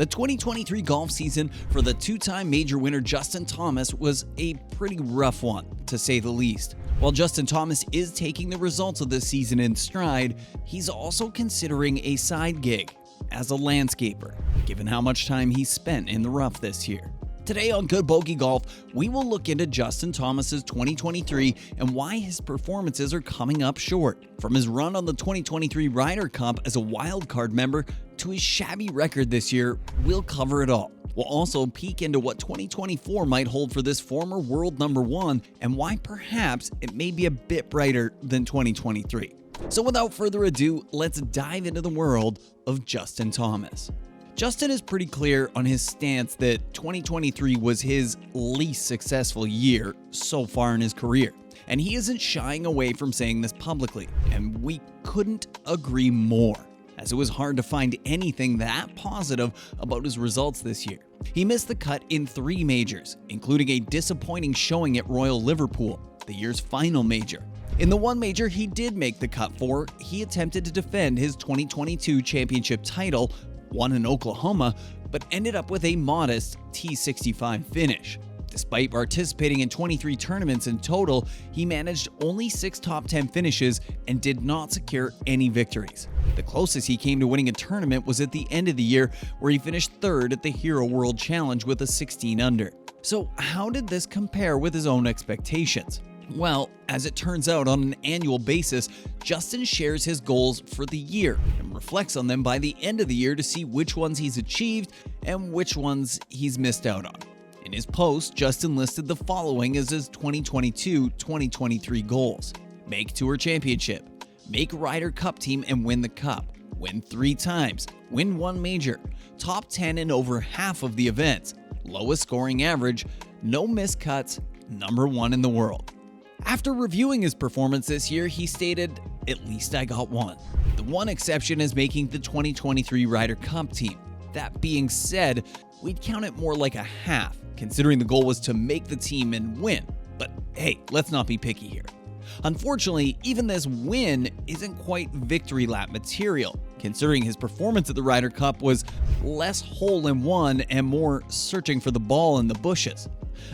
The 2023 golf season for the two-time major winner Justin Thomas was a pretty rough one, to say the least. While Justin Thomas is taking the results of this season in stride, he's also considering a side gig as a landscaper, given how much time he's spent in the rough this year. Today on Good Bogey Golf, we will look into Justin Thomas's 2023 and why his performances are coming up short. From his run on the 2023 Ryder Cup as a wildcard member to his shabby record this year, we'll cover it all. We'll also peek into what 2024 might hold for this former world number one and why perhaps it may be a bit brighter than 2023. So without further ado, let's dive into the world of Justin Thomas. Justin is pretty clear on his stance that 2023 was his least successful year so far in his career, and he isn't shying away from saying this publicly, and we couldn't agree more, as it was hard to find anything that positive about his results this year. He missed the cut in 3 majors, including a disappointing showing at Royal Liverpool, the year's final major. In the one major he did make the cut for, he attempted to defend his 2022 championship title, won in Oklahoma, but ended up with a modest T65 finish. Despite participating in 23 tournaments in total, he managed only 6 top 10 finishes and did not secure any victories. The closest he came to winning a tournament was at the end of the year, where he finished 3rd at the Hero World Challenge with a 16 under. So how did this compare with his own expectations? Well, as it turns out, on an annual basis, Justin shares his goals for the year and reflects on them by the end of the year to see which ones he's achieved and which ones he's missed out on. In his post, Justin listed the following as his 2022-2023 goals: make Tour Championship, make Ryder Cup team and win the Cup, win 3 times, win 1 major, top 10 in over half of the events, lowest scoring average, no missed cuts, number 1 in the world. After reviewing his performance this year, he stated, "At least I got one." The one exception is making the 2023 Ryder Cup team. That being said, we'd count it more like a half, considering the goal was to make the team and win. But hey, let's not be picky here. Unfortunately, even this win isn't quite victory lap material, considering his performance at the Ryder Cup was less hole-in-one and more searching for the ball in the bushes.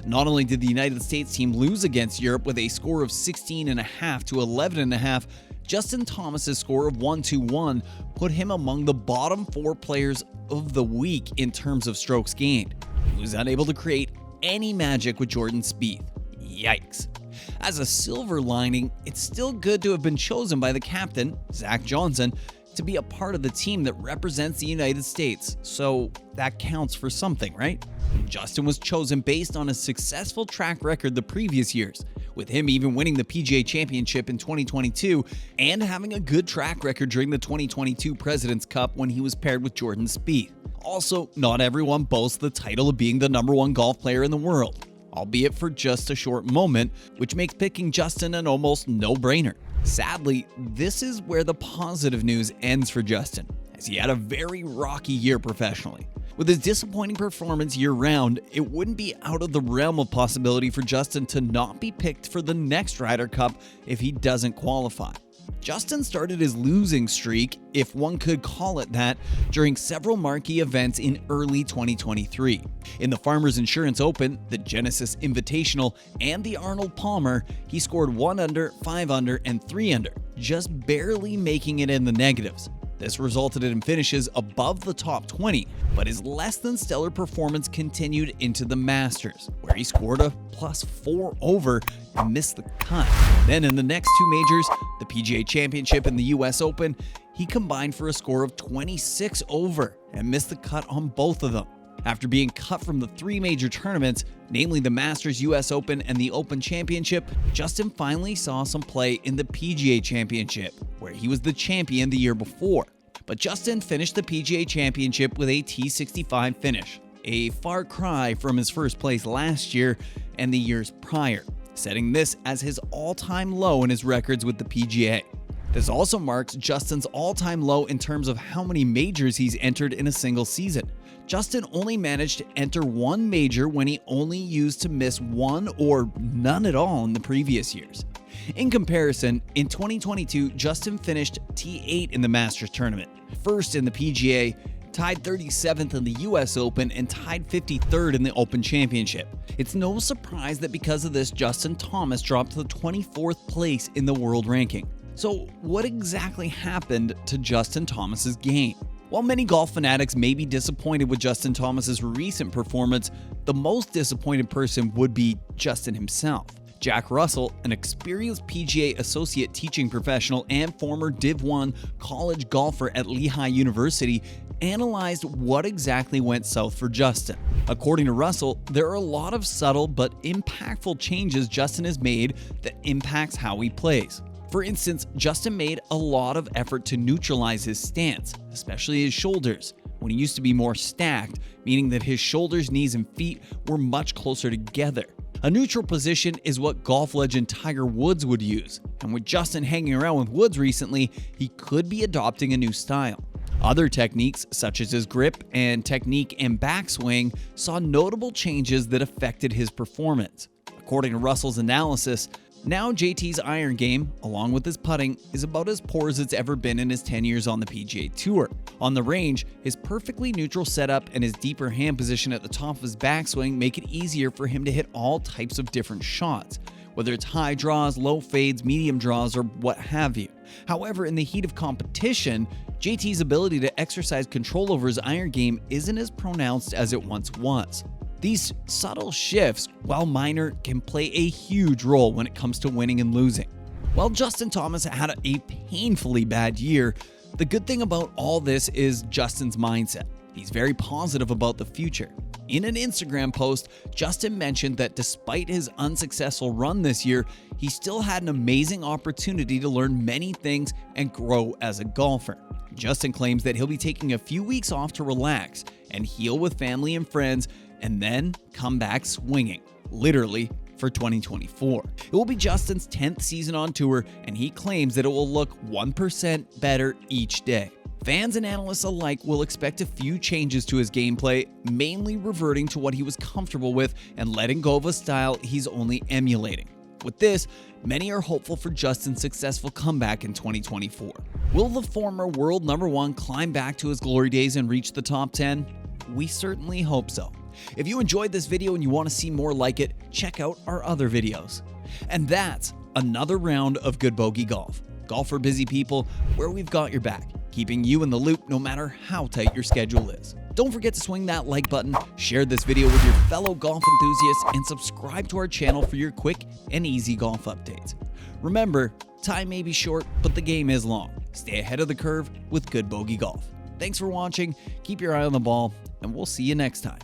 Not only did the United States team lose against Europe with a score of 16.5 to 11.5, Justin Thomas's score of 121 put him among the bottom 4 players of the week in terms of strokes gained. He was unable to create any magic with Jordan Spieth. Yikes. As a silver lining, it's still good to have been chosen by the captain, Zach Johnson, to be a part of the team that represents the United States, so that counts for something, right? Justin was chosen based on a successful track record the previous years, with him even winning the PGA Championship in 2022 and having a good track record during the 2022 President's Cup when he was paired with Jordan Spieth. Also, not everyone boasts the title of being the number 1 golf player in the world, albeit for just a short moment, which makes picking Justin an almost no-brainer. Sadly, this is where the positive news ends for Justin, as he had a very rocky year professionally. With his disappointing performance year-round, it wouldn't be out of the realm of possibility for Justin to not be picked for the next Ryder Cup if he doesn't qualify. Justin started his losing streak, if one could call it that, during several marquee events in early 2023. In the Farmers Insurance Open, the Genesis Invitational, and the Arnold Palmer, he scored 1 under, 5 under, and 3 under, just barely making it in the negatives. This resulted in finishes above the top 20, but his less than stellar performance continued into the Masters, where he scored a +4 over and missed the cut. Then in the next 2 majors, the PGA Championship and the US Open, he combined for a score of 26 over and missed the cut on both of them. After being cut from the 3 major tournaments, namely the Masters, US Open, and the Open Championship, Justin finally saw some play in the PGA Championship, where he was the champion the year before. But Justin finished the PGA Championship with a T65 finish, a far cry from his first place last year and the years prior, setting this as his all-time low in his records with the PGA. This also marks Justin's all-time low in terms of how many majors he's entered in a single season. Justin only managed to enter 1 major when he only used to miss 1 or none at all in the previous years. In comparison, in 2022, Justin finished T8 in the Masters tournament, 1st in the PGA, tied 37th in the US Open, and tied 53rd in the Open Championship. It's no surprise that because of this, Justin Thomas dropped to the 24th place in the world ranking. So what exactly happened to Justin Thomas's game? While many golf fanatics may be disappointed with Justin Thomas's recent performance, the most disappointed person would be Justin himself. Jack Russell, an experienced PGA associate teaching professional and former Div 1 college golfer at Lehigh University, analyzed what exactly went south for Justin. According to Russell, there are a lot of subtle but impactful changes Justin has made that impacts how he plays. For instance, Justin made a lot of effort to neutralize his stance, especially his shoulders, when he used to be more stacked, meaning that his shoulders, knees, and feet were much closer together. A neutral position is what golf legend Tiger Woods would use, and with Justin hanging around with Woods recently, he could be adopting a new style. Other techniques, such as his grip and technique and backswing, saw notable changes that affected his performance. According to Russell's analysis, now JT's iron game, along with his putting, is about as poor as it's ever been in his 10 years on the PGA Tour. On the range, his perfectly neutral setup and his deeper hand position at the top of his backswing make it easier for him to hit all types of different shots, whether it's high draws, low fades, medium draws, or what have you. However, in the heat of competition, JT's ability to exercise control over his iron game isn't as pronounced as it once was. These subtle shifts, while minor, can play a huge role when it comes to winning and losing. While Justin Thomas had a painfully bad year, the good thing about all this is Justin's mindset. He's very positive about the future. In an Instagram post, Justin mentioned that despite his unsuccessful run this year, he still had an amazing opportunity to learn many things and grow as a golfer. Justin claims that he'll be taking a few weeks off to relax and heal with family and friends, and then come back swinging, literally, for 2024. It will be Justin's 10th season on tour, and he claims that it will look 1% better each day. Fans and analysts alike will expect a few changes to his gameplay, mainly reverting to what he was comfortable with and letting go of a style he's only emulating. With this, many are hopeful for Justin's successful comeback in 2024. Will the former world number one climb back to his glory days and reach the top 10? We certainly hope so. If you enjoyed this video and you want to see more like it, check out our other videos. And that's another round of Good Bogey Golf. Golf for busy people, where we've got your back, keeping you in the loop no matter how tight your schedule is. Don't forget to swing that like button, share this video with your fellow golf enthusiasts, and subscribe to our channel for your quick and easy golf updates. Remember, time may be short, but the game is long. Stay ahead of the curve with Good Bogey Golf. Thanks for watching, keep your eye on the ball, and we'll see you next time.